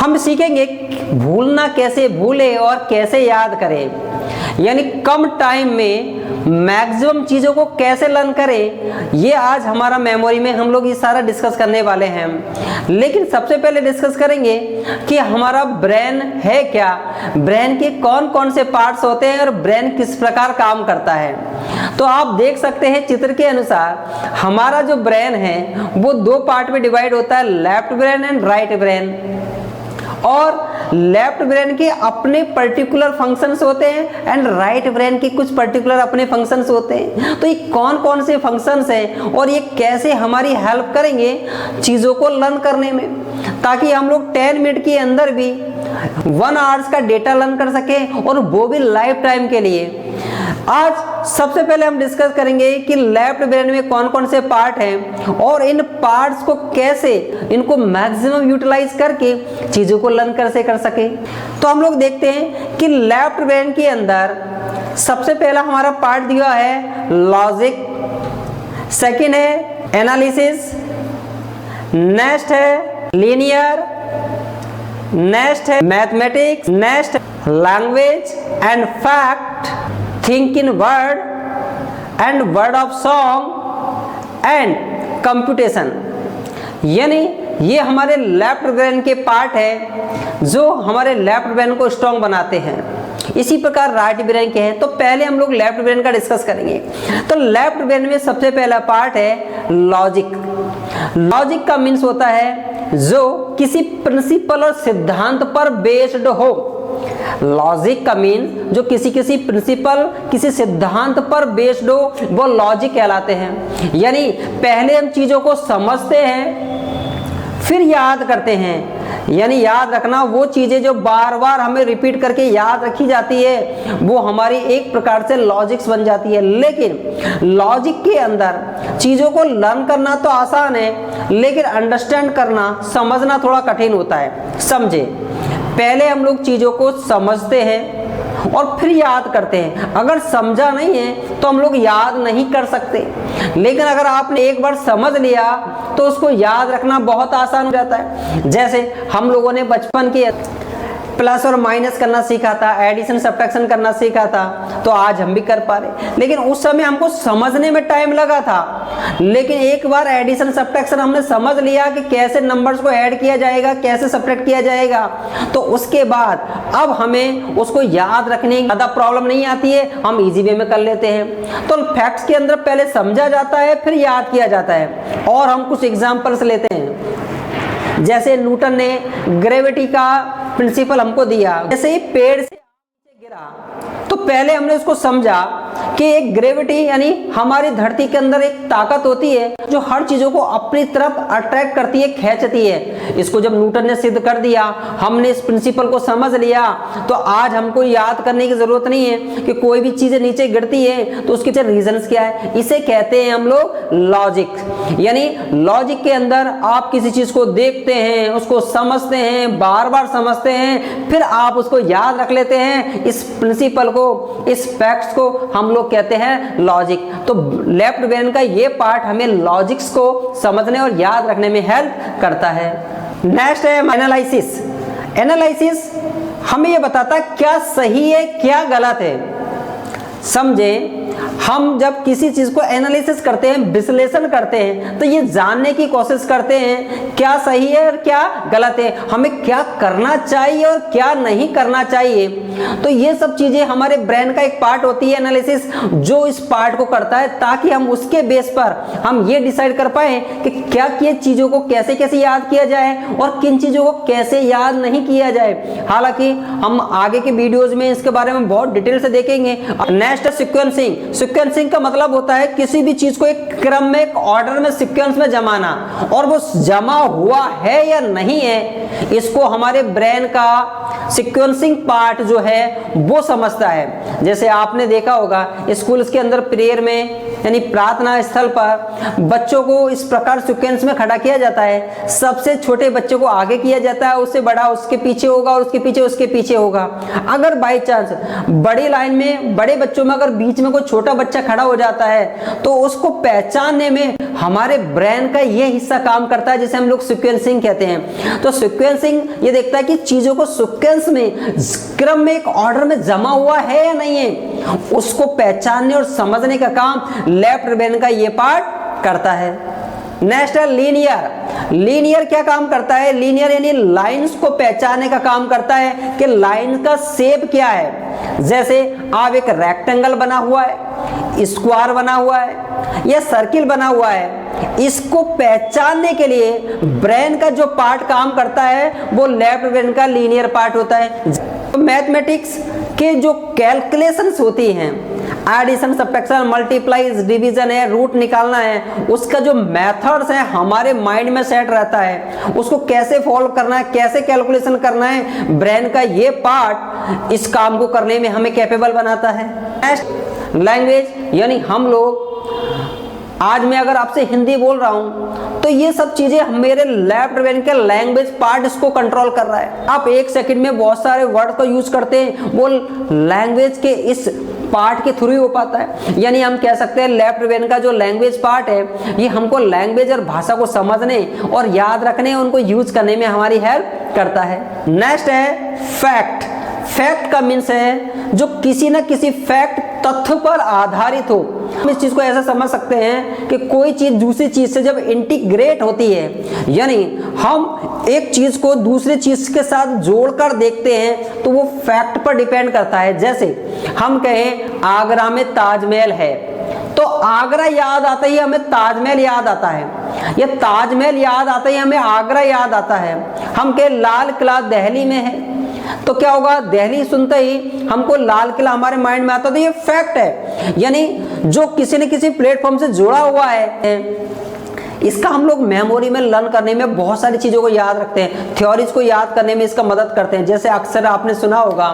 हम सीखेंगे भूलना कैसे भूले और कैसे याद करें, यानी कम टाइम में मैक्सिमम चीज़ों को कैसे लर्न करें। ये आज हमारा मेमोरी में हम लोग ये सारा डिस्कस करने वाले हैं। लेकिन सबसे पहले डिस्कस करेंगे कि हमारा ब्रेन है क्या, ब्रेन के कौन कौन से पार्ट्स होते हैं और ब्रेन किस प्रकार काम करता है। तो आप देख सकते हैं चित्र के अनुसार हमारा जो ब्रेन है वो दो पार्ट में डिवाइड होता है, left brain and right brain. और लेफ्ट ब्रेन के अपने पर्टिकुलर फंक्शंस होते हैं एंड राइट ब्रेन के कुछ पर्टिकुलर अपने फंक्शंस होते हैं। तो ये कौन कौन से फंक्शंस हैं और ये कैसे हमारी हेल्प करेंगे चीज़ों को लर्न करने में, ताकि हम लोग 10 मिनट के अंदर भी 1 आवर्स का डेटा लर्न कर सकें, और वो भी लाइफ टाइम के लिए। आज सबसे पहले हम डिस्कस करेंगे कि लेफ्ट ब्रेन में कौन कौन से पार्ट हैं और इन पार्ट्स को कैसे इनको मैक्सिमम यूटिलाइज करके चीज़ों को लर्न कैसे कर सके। तो हम लोग देखते हैं कि लेफ्ट ब्रेन के अंदर सबसे पहला हमारा पार्ट दिया है लॉजिक, सेकंड है एनालिसिस, नेक्स्ट है लीनियर, नेक्स्ट है mathematics, next language and fact, think in word and word of song and computation. यानी ये हमारे लेफ्ट ब्रेन के पार्ट है जो हमारे लेफ्ट ब्रेन को स्ट्रॉन्ग बनाते हैं। इसी प्रकार राइट ब्रेन के हैं। तो पहले हम लोग लेफ्ट ब्रेन का डिस्कस करेंगे। तो लेफ्ट ब्रेन में सबसे पहला पार्ट है लॉजिक। लॉजिक का मीन्स होता है जो किसी प्रिंसिपल और सिद्धांत पर बेस्ड हो। लॉजिक का मीन जो किसी प्रिंसिपल किसी सिद्धांत पर बेस्ड हो वो लॉजिक कहलाते हैं। यानी पहले हम चीजों को समझते हैं फिर याद करते हैं। यानी याद रखना वो चीजें जो बार बार हमें रिपीट करके याद रखी जाती है वो हमारी एक प्रकार से लॉजिक्स बन जाती है। लेकिन लॉजिक के अंदर चीजों को लर्न करना तो आसान है, लेकिन अंडरस्टैंड करना समझना थोड़ा कठिन होता है। समझे, पहले हम लोग चीज़ों को समझते हैं और फिर याद करते हैं। अगर समझा नहीं है तो हम लोग याद नहीं कर सकते, लेकिन अगर आपने एक बार समझ लिया तो उसको याद रखना बहुत आसान हो जाता है। जैसे हम लोगों ने बचपन के प्लस और माइनस करना सीखा था, एडिशन सब्ट्रैक्शन करना सीखा था, तो आज हम भी कर पा रहे। लेकिन उस समय हमको समझने में टाइम लगा था, लेकिन एक बार एडिशन सब्ट्रैक्शन हमने समझ लिया कि कैसे नंबर्स को ऐड किया जाएगा, कैसे सब्ट्रैक्ट किया जाएगा, तो उसके बाद अब हमें उसको याद रखने की ज़्यादा प्रॉब्लम नहीं आती है, हम इजी वे में कर लेते हैं। तो फैक्ट्स के अंदर पहले समझा जाता है फिर याद किया जाता है। और हम कुछ एग्जाम्पल्स लेते हैं। जैसे न्यूटन ने ग्रेविटी का प्रिंसिपल हमको दिया। जैसे ही पेड़ से गिरा तो पहले हमने उसको समझा कि एक ग्रेविटी यानी हमारी धरती के अंदर एक ताकत होती है जो हर चीजों को अपनी तरफ अट्रैक्ट करती है, खींचती है। इसको जब न्यूटन ने सिद्ध कर दिया, हमने इस प्रिंसिपल को समझ लिया, तो आज हमको याद करने की जरूरत नहीं है कि कोई भी चीज नीचे गिरती है तो उसके रीजंस क्या है। इसे कहते हैं हम लोग लॉजिक। यानी लॉजिक के अंदर आप किसी चीज को देखते हैं, उसको समझते हैं, बार बार समझते हैं, फिर आप उसको याद रख लेते हैं। इस प्रिंसिपल को, इस फैक्ट्स को हम लोग कहते हैं लॉजिक। तो लेफ्ट ब्रेन का ये पार्ट हमें लॉजिक्स को समझने और याद रखने में हेल्प करता है। नेक्स्ट है एनालिसिस। एनालिसिस हमें ये बताता है क्या सही है क्या गलत है। समझे, हम जब किसी चीज को एनालिसिस करते हैं, विश्लेषण करते हैं, तो ये जानने की कोशिश करते हैं क्या सही है और क्या गलत है, हमें क्या करना चाहिए और क्या नहीं करना चाहिए। तो ये सब चीजें हमारे ब्रेन का एक पार्ट होती है एनालिसिस, जो इस पार्ट को करता है ताकि हम उसके बेस पर हम ये डिसाइड कर पाए कि क्या किए चीजों को कैसे कैसे याद किया जाए और किन चीजों को कैसे याद नहीं किया जाए। हालांकि हम आगे के वीडियोज में इसके बारे में बहुत डिटेल से देखेंगे। Next sequencing. सीक्वेंसिंग का मतलब होता है किसी भी चीज को एक क्रम में, एक ऑर्डर में, सीक्वेंस में जमाना, और वो जमा हुआ है या नहीं है इसको हमारे ब्रेन का सीक्वेंसिंग पार्ट जो है वो समझता है। जैसे आपने देखा होगा स्कूल्स के अंदर प्रेयर में यानी प्रार्थना स्थल पर बच्चों को इस प्रकार सीक्वेंस में खड़ा किया जाता है। सबसे छोटे बच्चे को आगे किया जाता है, उससे बड़ा उसके पीछे होगा और उसके पीछे होगा। अगर बाई चांस बड़ी लाइन में बड़े बच्चों में अगर बीच में कोई छोटा बच्चा खड़ा हो जाता है तो उसको पहचानने में हमारे ब्रेन का ये हिस्सा काम करता है, जिसे हम लोग सीक्वेंसिंग कहते हैं। तो सीक्वेंसिंग ये देखता है कि चीजों को सीक्वेंस में, क्रम में, एक ऑर्डर में जमा हुआ है या नहीं है, उसको पहचानने और समझने का काम लेफ्ट ब्रेन का ये पार्ट करता है। नेक्स्ट है लीनियर। लीनियर क्या काम करता है? लीनियर यानी लाइंस को पहचानने का काम करता है कि लाइन का शेप क्या है। जैसे आप एक रेक्टेंगल बना हुआ है, स्क्वायर बना हुआ है या सर्किल बना हुआ है, इसको पहचानने के लिए ब्रेन का जो पार्ट काम करता है वो लेफ्ट ब्रेन का लीनियर पार्ट होता है। मैथमेटिक्स के जो कैलकुलेशंस होती हैं, एडिशन, सब्ट्रैक्शन, मल्टीप्लाई, डिवीजन है, रूट निकालना है, उसका जो मेथड्स है हमारे माइंड में सेट रहता है। उसको कैसे फॉलो करना है, कैसे कैलकुलेशन करना है, ब्रेन का ये पार्ट इस काम को करने में हमें कैपेबल बनाता है। नेक्स्ट लैंग्वेज, यानी हम लोग, आज मैं अगर आपसे हिंदी बोल रहा हूं तो ये सब चीजें मेरे लेफ्ट ब्रेन के लैंग्वेज पार्ट इसको कंट्रोल कर रहा है। आप एक सेकंड में बहुत सारे वर्ड का यूज करते हैं, वो लैंग्वेज के इस पार्ट के थ्रू ही हो पाता है। यानी हम कह सकते हैं लेफ्ट ब्रेन का जो लैंग्वेज पार्ट है ये हमको लैंग्वेज और भाषा को समझने और याद रखने, उनको यूज करने में हमारी हेल्प करता है। नेक्स्ट है फैक्ट। फैक्ट का मीन्स है जो किसी न किसी फैक्ट, तथ्य पर आधारित हो। हम इस चीज को ऐसा समझ सकते हैं कि कोई चीज दूसरी चीज से जब इंटीग्रेट होती है, यानी हम एक चीज को दूसरी चीज के साथ जोड़कर देखते हैं, तो वो फैक्ट पर डिपेंड करता है। जैसे हम कहें आगरा में ताजमहल है, तो आगरा याद आता ही हमें ताजमहल याद आता है, या ताजमहल याद आता ही हमें आगरा याद आता है। हम कहें लाल किला दिल्ली में है, तो क्या होगा, दिल्ली सुनते ही हमको लाल किला हमारे माइंड में आता, तो ये फैक्ट है। यानी जो किसी न किसी प्लेटफॉर्म से जुड़ा हुआ है, इसका हम लोग मेमोरी में लर्न करने में बहुत सारी चीजों को याद रखते हैं, थ्योरीज को याद करने में इसका मदद करते हैं। जैसे अक्सर आपने सुना होगा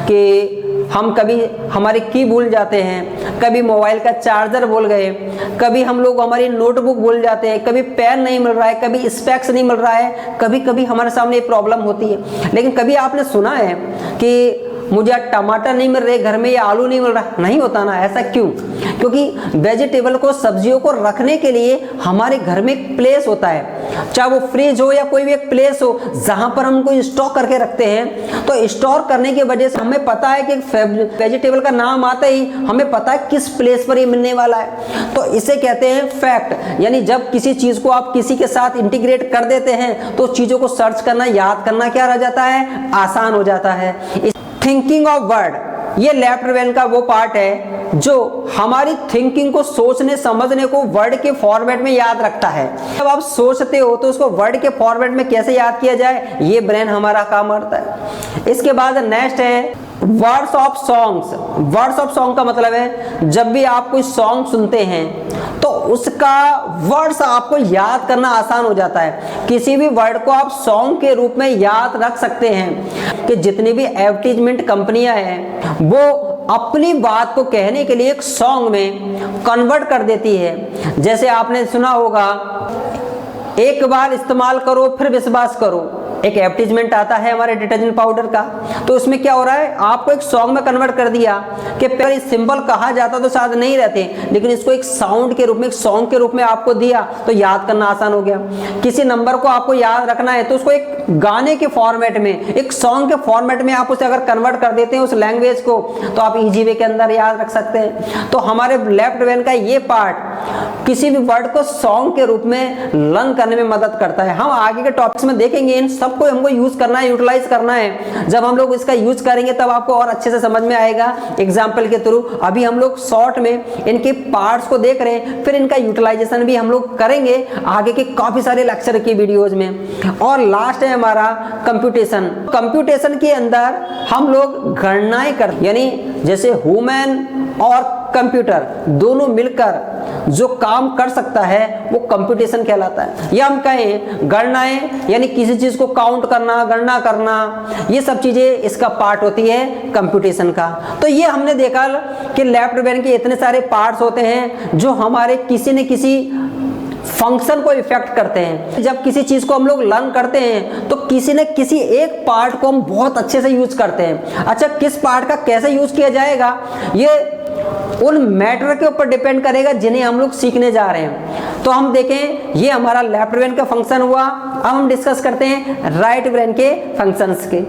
कि हम कभी हमारी की भूल जाते हैं, कभी मोबाइल का चार्जर भूल गए, कभी हम लोग हमारी नोटबुक भूल जाते हैं, कभी पेन नहीं मिल रहा है, कभी स्पेक्स नहीं मिल रहा है, कभी कभी हमारे सामने ये प्रॉब्लम होती है। लेकिन कभी आपने सुना है कि मुझे टमाटर नहीं मिल रहे घर में या आलू नहीं मिल रहा? नहीं होता ना। ऐसा क्यों? क्योंकि वेजिटेबल को, सब्जियों को रखने के लिए हमारे घर में एक प्लेस होता है, चाहे वो फ्रिज हो या कोई भी एक प्लेस हो जहां पर हम उनको स्टॉक करके रखते हैं। तो स्टोर करने की वजह से हमें पता है कि वेजिटेबल का नाम आते ही हमें पता है किस प्लेस पर ये मिलने वाला है। तो इसे कहते हैं फैक्ट। यानी जब किसी चीज को आप किसी के साथ इंटीग्रेट कर देते हैं तो चीजों को सर्च करना, याद करना क्या रह जाता है, आसान हो जाता है। थिंकिंग ऑफ वर्ड, ये लेफ्ट ब्रेन का वो पार्ट है जो हमारी थिंकिंग को, सोचने समझने को वर्ड के फॉर्मेट में याद रखता है। जब आप सोचते हो तो उसको वर्ड के फॉर्मेट में कैसे याद किया जाए, ये ब्रेन हमारा काम करता है। इसके बाद नेक्स्ट है words of songs. Words of song का मतलब है जब भी आप कोई सॉन्ग सुनते हैं तो उसका वर्ड्स आपको याद करना आसान हो जाता है। किसी भी वर्ड को आप सॉन्ग के रूप में याद रख सकते हैं। कि जितनी भी एडवर्टीजमेंट कंपनियां हैं वो अपनी बात को कहने के लिए एक सॉन्ग में कन्वर्ट कर देती है। जैसे आपने सुना होगा, एक बार इस्तेमाल करो फिर विश्वास करो, एक एडवर्टीजमेंट आता है हमारे डिटर्जेंट पाउडर का। तो उसमें क्या हो रहा है, आपको एक सॉन्ग में कन्वर्ट कर दिया कि पहले सिंबल कहा जाता तो शायद नहीं रहते, लेकिन इसको एक साउंड के रूप में, एक सॉन्ग के रूप में आपको दिया तो याद करना आसान हो गया। किसी नंबर को आपको याद रखना है तो उसको एक गाने के फॉर्मेट में, एक सॉन्ग के फॉर्मेट में आप उसे अगर कन्वर्ट कर देते हैं उस लैंग्वेज को, तो आप इजी वे के अंदर याद रख सकते हैं। तो हमारे लेफ्ट ब्रेन का ये पार्ट किसी भी वर्ड को सॉन्ग के रूप में लर्न करने में मदद करता है। हम आगे के टॉपिक्स में देखेंगे, इन सबको हमको यूज करना है, यूटिलाइज करना है। जब हम लोग इसका यूज करेंगे तब आपको और अच्छे से समझ में आएगा एग्जाम्पल के थ्रू। अभी हम लोग शॉर्ट में इनके पार्ट्स को देख रहे हैं, फिर इनका यूटिलाइजेशन भी हम लोग करेंगे आगे के काफी सारे लेक्चर की वीडियोज में। और लास्ट है हमारा कंप्यूटेशन। कंप्यूटेशन के अंदर हम लोग गणनाएं करते, यानी जैसे ह्यूमन और कंप्यूटर दोनों मिलकर जो काम कर सकता है वो कंप्यूटेशन कहलाता है। या हम कहें गणनाएं, यानी किसी चीज को काउंट करना, गणना करना, ये सब चीजें इसका पार्ट होती है कंप्यूटेशन का। तो ये हमने देखा कि लेफ्ट ब्रेन के इतने सारे पार्ट्स होते हैं जो हमारे किसी न किसी फंक्शन को इफेक्ट करते हैं। जब किसी चीज को हम लोग लर्न करते हैं तो किसी न किसी एक पार्ट को हम बहुत अच्छे से यूज करते हैं। अच्छा, किस पार्ट का कैसे यूज किया जाएगा ये उन मैटर के ऊपर डिपेंड करेगा जिन्हें हम लोग सीखने जा रहे हैं। तो हम देखें, ये हमारा लेफ्ट ब्रेन का फंक्शन हुआ। अब हम डिस्कस करते हैं राइट ब्रेन के फंक्शंस के।